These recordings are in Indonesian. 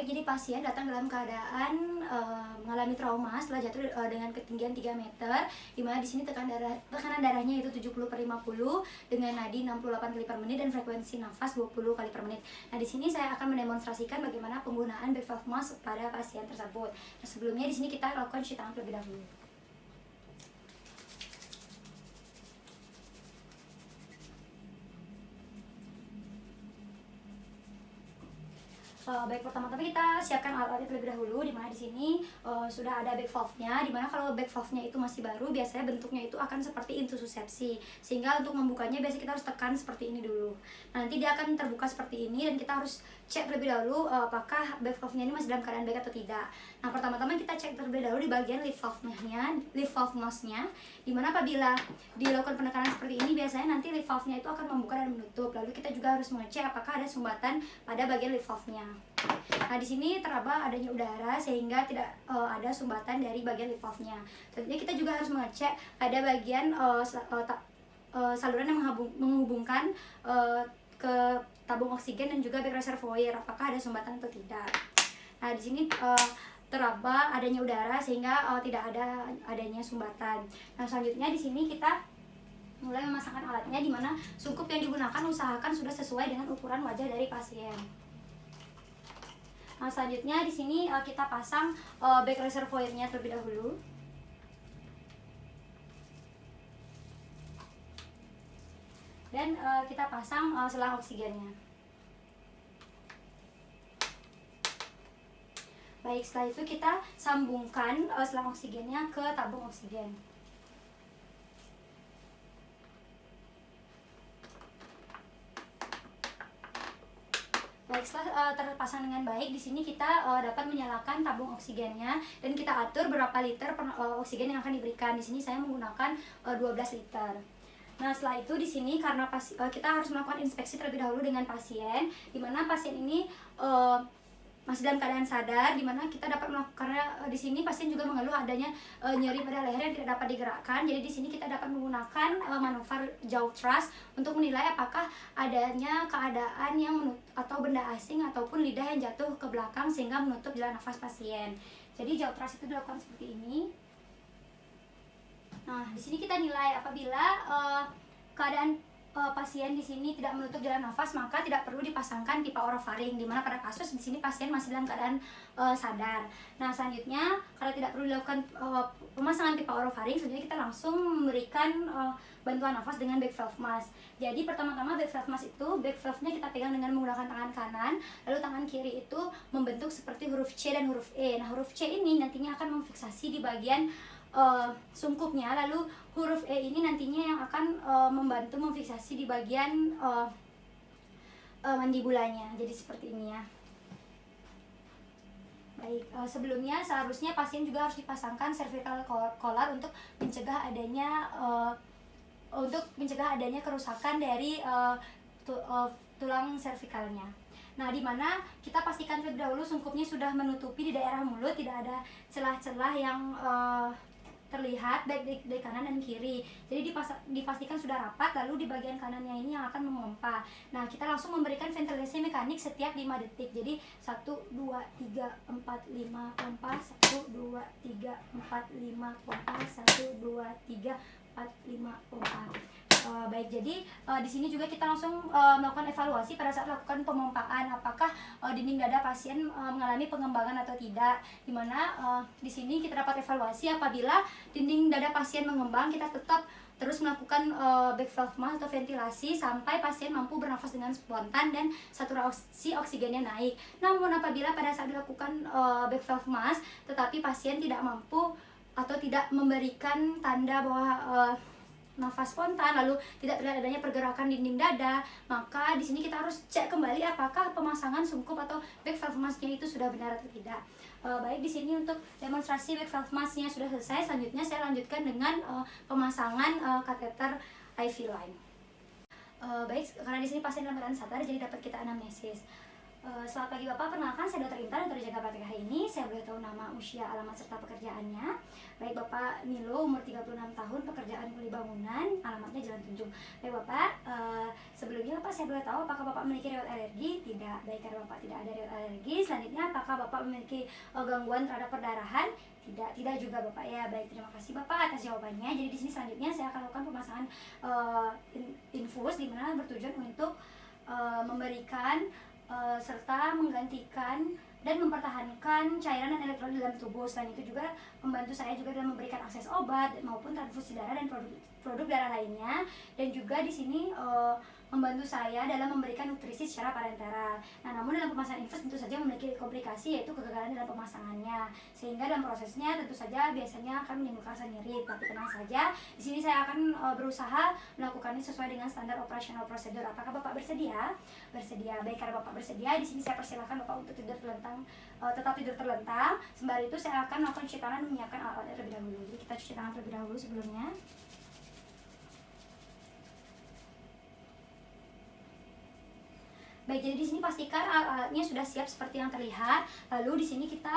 Baik, jadi pasien datang dalam keadaan mengalami trauma setelah jatuh dengan ketinggian 3 meter, di mana di sini tekanan darahnya itu 70/50 dengan nadi 68 kali per menit dan frekuensi nafas 20 kali per menit. Nah, di sini saya akan mendemonstrasikan bagaimana penggunaan back valve mask pada pasien tersebut. Nah, sebelumnya di sini kita lakukan cuci tangan terlebih dahulu. Baik, pertama-tama kita siapkan alat-alatnya terlebih dahulu, di mana di sini sudah ada back valve-nya, di mana kalau back valve-nya itu masih baru, biasanya bentuknya itu akan seperti intussusepsi, sehingga untuk membukanya biasanya kita harus tekan seperti ini dulu. Nanti dia akan terbuka seperti ini dan kita harus cek terlebih dahulu apakah back valve-nya ini masih dalam keadaan baik atau tidak. Nah, pertama-tama kita cek terlebih dahulu di bagian leaf valve mask-nya, di mana apabila dilakukan penekanan seperti ini, biasanya nanti leaf valve-nya itu akan membuka dan menutup. Lalu kita juga harus mengecek apakah ada sumbatan pada bagian leaf valve-nya. Nah, di sini teraba adanya udara sehingga tidak ada sumbatan dari bagian leaf valve-nya. Tentunya kita juga harus mengecek pada bagian saluran yang menghubungkan ke tabung oksigen dan juga back reservoir, apakah ada sumbatan atau tidak. Nah, di sini teraba adanya udara sehingga tidak adanya sumbatan. Nah, selanjutnya di sini kita mulai memasangkan alatnya, di mana sungkup yang digunakan usahakan sudah sesuai dengan ukuran wajah dari pasien. Nah, selanjutnya di sini kita pasang back reservoir-nya terlebih dahulu. Dan kita pasang selang oksigennya. Baik, setelah itu kita sambungkan selang oksigennya ke tabung oksigen. Baik, setelah terpasang dengan baik, di sini kita dapat menyalakan tabung oksigennya dan kita atur berapa liter oksigen yang akan diberikan. Di sini saya menggunakan 12 liter. Nah, setelah itu di sini karena kita harus melakukan inspeksi terlebih dahulu dengan pasien, di mana pasien ini masih dalam keadaan sadar, di mana kita dapat melakukan, karena di sini pasien juga mengeluh adanya nyeri pada leher yang tidak dapat digerakkan. Jadi di sini kita dapat menggunakan manuver jaw thrust untuk menilai apakah adanya keadaan yang atau benda asing ataupun lidah yang jatuh ke belakang sehingga menutup jalan nafas pasien. Jadi jaw thrust itu dilakukan seperti ini. Nah, di sini kita nilai apabila keadaan pasien di sini tidak menutup jalan nafas, maka tidak perlu dipasangkan pipa orofaring, di mana pada kasus di sini pasien masih dalam keadaan sadar. Nah, selanjutnya karena tidak perlu dilakukan pemasangan pipa orofaring, selanjutnya kita langsung memberikan bantuan nafas dengan back valve mask. Jadi pertama-tama back valve mask itu, back valve-nya kita pegang dengan menggunakan tangan kanan, lalu tangan kiri itu membentuk seperti huruf C dan huruf E. Nah, huruf C ini nantinya akan memfiksasi di bagian sungkupnya, lalu huruf E ini nantinya yang akan membantu memfiksasi di bagian mandibulanya. Jadi seperti ini ya. Baik, sebelumnya seharusnya pasien juga harus dipasangkan cervical collar untuk mencegah adanya kerusakan dari tulang cervicalnya. Nah, di mana kita pastikan terlebih dahulu sungkupnya sudah menutupi di daerah mulut, tidak ada celah-celah yang terlihat baik di kanan dan kiri. Jadi dipastikan sudah rapat, lalu di bagian kanannya ini yang akan memompa. Nah, kita langsung memberikan ventilasi mekanik setiap 5 detik. Jadi 1, 2, 3, 4, 5 pompa, 1, 2, 3, 4, 5 pompa, 1, 2, 3, 4, 5 pompa. Baik, jadi di sini juga kita langsung melakukan evaluasi pada saat melakukan pemompaan, apakah dinding dada pasien mengalami pengembangan atau tidak. Dimana di sini kita dapat evaluasi apabila dinding dada pasien mengembang, kita tetap terus melakukan back valve mask atau ventilasi sampai pasien mampu bernafas dengan spontan dan saturasi oksigennya naik. Namun apabila pada saat dilakukan back valve mask tetapi pasien tidak mampu atau tidak memberikan tanda bahwa nafas spontan, lalu tidak terlihat adanya pergerakan dinding dada, maka di sini kita harus cek kembali apakah pemasangan sungkup atau back valve mask-nya itu sudah benar atau tidak. Baik, di sini untuk demonstrasi back valve mask-nya sudah selesai. Selanjutnya saya lanjutkan dengan pemasangan kateter IV line. Baik, karena di sini pasien dalam keadaan sadar, jadi dapat kita anamnesis. Selamat pagi Bapak, perkenalkan saya Dr. Intan, Dr. Jaga Praktek hari ini. Saya boleh tahu nama, usia, alamat, serta pekerjaannya. Baik Bapak Nilo, umur 36 tahun, pekerjaan kuli bangunan, alamatnya Jalan Tunjung. Baik Bapak, sebelumnya Bapak saya boleh tahu apakah Bapak memiliki riwayat alergi? Tidak, baik karena Bapak tidak ada riwayat alergi. Selanjutnya apakah Bapak memiliki gangguan terhadap perdarahan? Tidak, tidak juga Bapak ya. Baik, terima kasih Bapak atas jawabannya. Jadi di sini selanjutnya saya akan lakukan pemasangan infus di mana bertujuan untuk memberikan serta menggantikan dan mempertahankan cairan dan elektrolit dalam tubuh. Selain itu juga membantu saya juga dalam memberikan akses obat maupun transfusi darah dan produk darah lainnya, dan juga di sini membantu saya dalam memberikan nutrisi secara parenteral. Nah, namun dalam pemasangan infus tentu saja memiliki komplikasi, yaitu kegagalan dalam pemasangannya, sehingga dalam prosesnya tentu saja biasanya akan menimbulkan rasa nyeri. Tapi tenang saja, di sini saya akan berusaha melakukannya sesuai dengan standar operasional prosedur. Apakah Bapak bersedia? Bersedia. Baik, karena Bapak bersedia, di sini saya persilahkan Bapak untuk tidur terlentang, tetap tidur terlentang. Sembari itu saya akan melakukan cuci tangan dan menyiapkan alat-alatnya terlebih dahulu. Jadi kita cuci tangan terlebih dahulu sebelumnya. Baik, jadi di sini pastikan alat-alatnya sudah siap seperti yang terlihat. Lalu di sini kita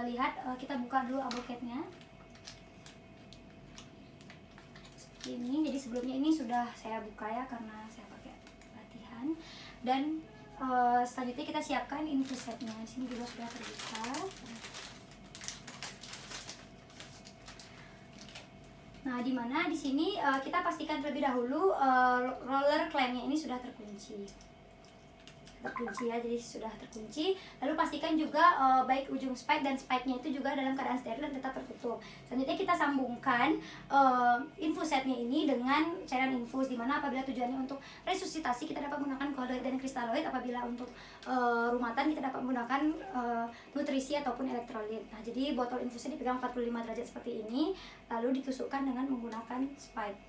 lihat, kita buka dulu aboketnya. Seperti ini. Jadi sebelumnya ini sudah saya buka ya karena saya pakai latihan. Dan selanjutnya kita siapkan infusetnya. Di sini juga sudah terbuka. Nah, dimana di sini kita pastikan terlebih dahulu roller clamp-nya ini sudah terkunci ya, jadi sudah terkunci. Lalu pastikan juga baik ujung spike dan spike-nya itu juga dalam keadaan steril dan tetap tertutup. Selanjutnya kita sambungkan infusetnya ini dengan cairan infus, dimana apabila tujuannya untuk resusitasi kita dapat menggunakan koloid dan kristaloid, apabila untuk rumatan kita dapat menggunakan nutrisi ataupun elektrolit. Nah, jadi botol infusnya dipegang 45 derajat seperti ini, lalu ditusukkan dengan menggunakan spike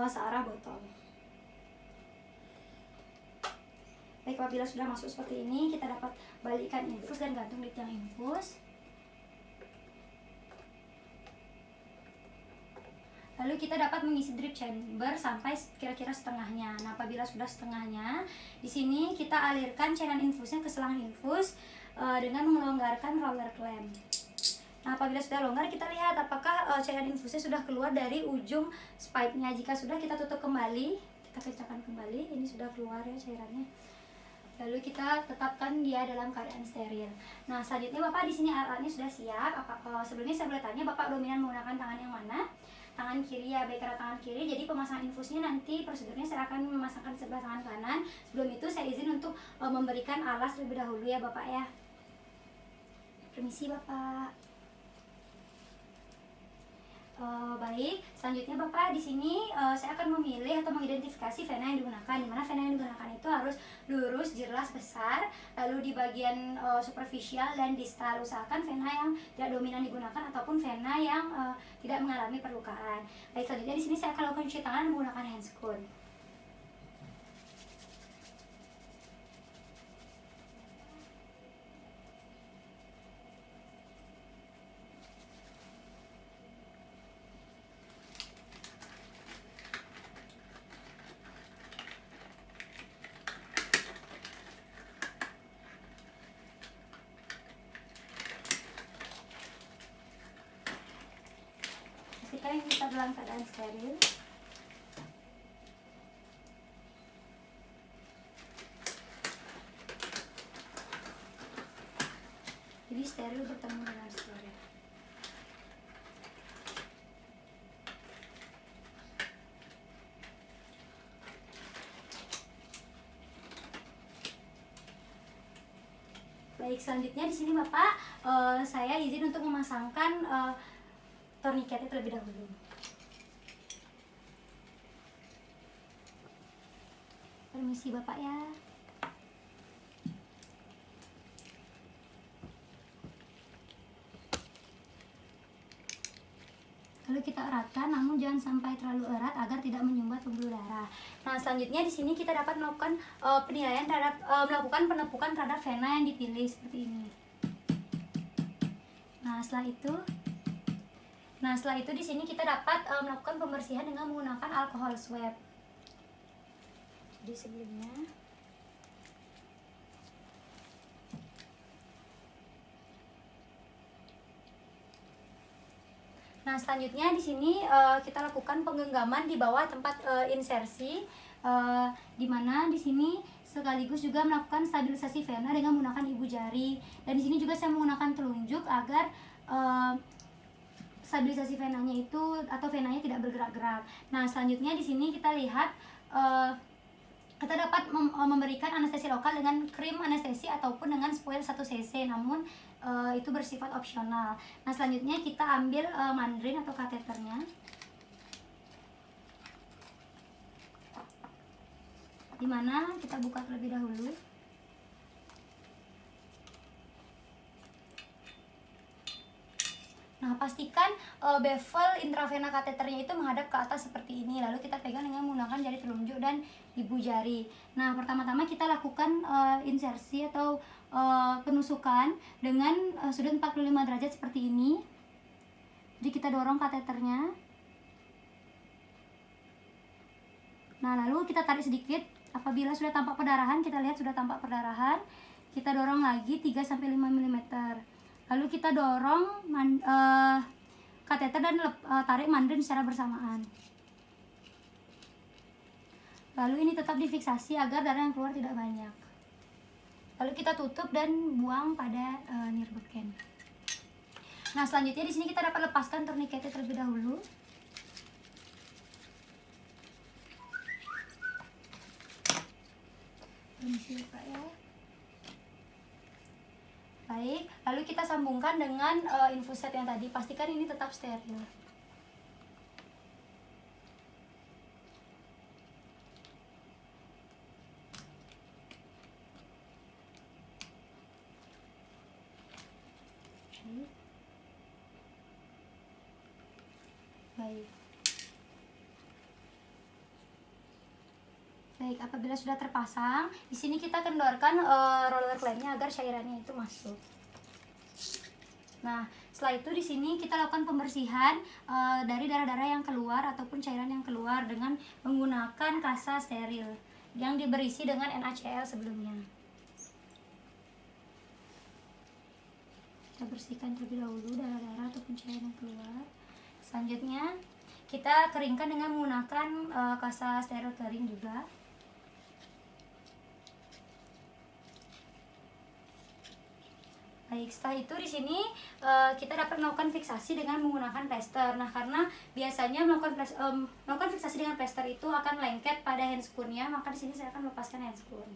searah botol. Baik, apabila sudah masuk seperti ini, kita dapat balikkan infus dan gantung di tiang infus. Lalu kita dapat mengisi drip chamber sampai kira-kira setengahnya. Nah, apabila sudah setengahnya, di sini kita alirkan cairan infusnya ke selang infus dengan melonggarkan roller clamp. Nah, apabila sudah longgar, kita lihat apakah cairan infusnya sudah keluar dari ujung spike-nya. Jika sudah, kita tutup kembali, kita kencangkan kembali. Ini sudah keluar ya cairannya. Lalu kita tetapkan dia dalam keadaan steril. Nah, selanjutnya Bapak di sini alatnya sudah siap. Sebelumnya saya boleh tanya, Bapak dominan menggunakan tangan yang mana? Tangan kiri ya, baik, karena tangan kiri. Jadi pemasangan infusnya nanti prosedurnya saya akan memasangkan sebelah tangan kanan. Sebelum itu saya izin untuk memberikan alas terlebih dahulu ya Bapak ya. Permisi Bapak. Baik, selanjutnya Bapak di sini saya akan memilih atau mengidentifikasi vena yang digunakan. Dimana vena yang digunakan itu harus lurus, jelas, besar, lalu di bagian superficial dan distal. Usahakan vena yang tidak dominan digunakan ataupun vena yang tidak mengalami perlukaan. Baik, selanjutnya di sini saya akan lakukan cuci tangan menggunakan handscoon. Pastikan kita dalam keadaan steril. Jadi steril bertemu dengan steril. Baik, selanjutnya di sini Bapak, saya izin untuk memasangkan torniketnya terlebih dahulu. Permisi Bapak ya. Lalu kita eratkan, namun jangan sampai terlalu erat agar tidak menyumbat pembuluh darah. Nah, selanjutnya di sini kita dapat melakukan penilaian terhadap melakukan penepukan terhadap vena yang dipilih seperti ini. Nah, setelah itu di sini kita dapat melakukan pembersihan dengan menggunakan alkohol swab. Jadi sebelumnya Nah, selanjutnya di sini kita lakukan penggenggaman di bawah tempat insersi, di mana di sini sekaligus juga melakukan stabilisasi vena dengan menggunakan ibu jari. Dan di sini juga saya menggunakan telunjuk agar stabilisasi venanya itu atau venanya tidak bergerak-gerak. Nah, selanjutnya di sini kita lihat kita dapat memberikan anestesi lokal dengan krim anestesi ataupun dengan spoil 1 cc, namun itu bersifat opsional. Nah, selanjutnya kita ambil mandrin atau kateternya, dimana kita buka terlebih dahulu. Nah, pastikan bevel intravena kateternya itu menghadap ke atas seperti ini. Lalu kita pegang dengan menggunakan jari telunjuk dan ibu jari. Nah, pertama-tama kita lakukan insersi atau penusukan dengan sudut 45 derajat seperti ini. Jadi kita dorong kateternya. Nah, lalu kita tarik sedikit. Apabila sudah tampak perdarahan, kita lihat sudah tampak perdarahan, kita dorong lagi 3-5 mm. Lalu kita dorong kateter dan tarik mandrin secara bersamaan. Lalu ini tetap difiksasi agar darah yang keluar tidak banyak. Lalu kita tutup dan buang pada nirbecken. Nah, selanjutnya di sini kita dapat lepaskan tourniquetnya terlebih dahulu. Permisi Pak ya. Baik, lalu kita sambungkan dengan infuset yang tadi. Pastikan ini tetap steril. Baik. Baik, apabila sudah terpasang, di sini kita kendorkan roller clamp-nya agar cairannya itu masuk. Nah, setelah itu di sini kita lakukan pembersihan dari darah-darah yang keluar ataupun cairan yang keluar dengan menggunakan kasa steril yang berisi dengan NaCl sebelumnya. Kita bersihkan terlebih dahulu darah-darah ataupun cairan yang keluar. Selanjutnya kita keringkan dengan menggunakan kasa steril kering juga. Baik, setelah itu di sini kita dapat melakukan fiksasi dengan menggunakan plester. Nah, karena biasanya melakukan fiksasi dengan plester itu akan lengket pada handscoon-nya, maka di sini saya akan melepaskan handscoon.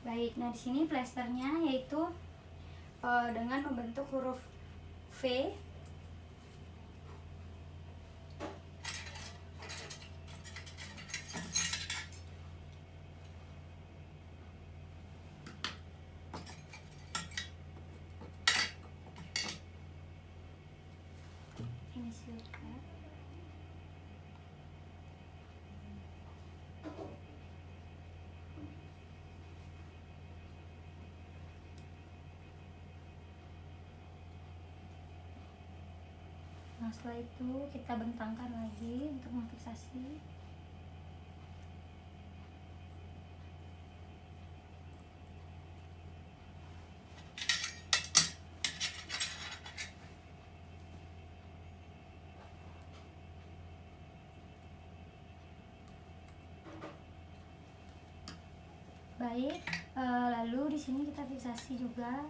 Baik, nah di sini plesternya yaitu dengan membentuk huruf V. Ini silakan. Nah, setelah itu kita bentangkan lagi untuk memfiksasi. Baik, lalu di sini kita fiksasi juga.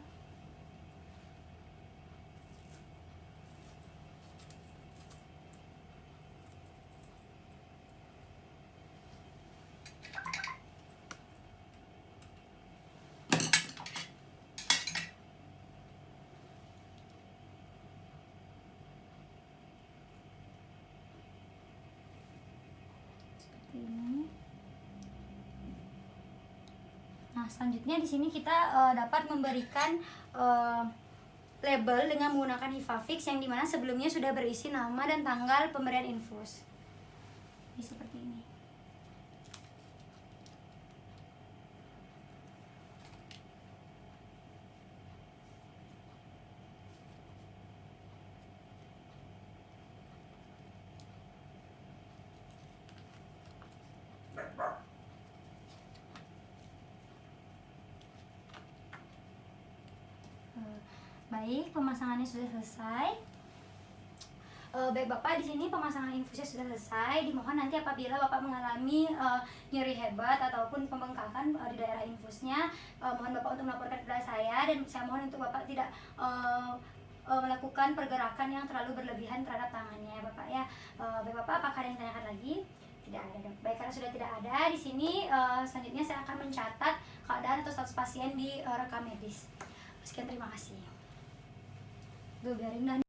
Seperti ini. Nah, selanjutnya di sini kita dapat memberikan label dengan menggunakan Hivafix yang dimana sebelumnya sudah berisi nama dan tanggal pemberian infus. Ini seperti ini. Baik, pemasangannya sudah selesai. Baik Bapak, di sini pemasangan infusnya sudah selesai. Dimohon nanti apabila Bapak mengalami nyeri hebat ataupun pembengkakan di daerah infusnya, mohon Bapak untuk melaporkan kepada saya, dan saya mohon untuk Bapak tidak melakukan pergerakan yang terlalu berlebihan terhadap tangannya ya Bapak ya. Baik Bapak, apakah ada yang ditanyakan lagi? Tidak ada. Baik, karena sudah tidak ada di sini, selanjutnya saya akan mencatat keadaan atau status pasien di rekam medis. Sekian, terima kasih. Biarin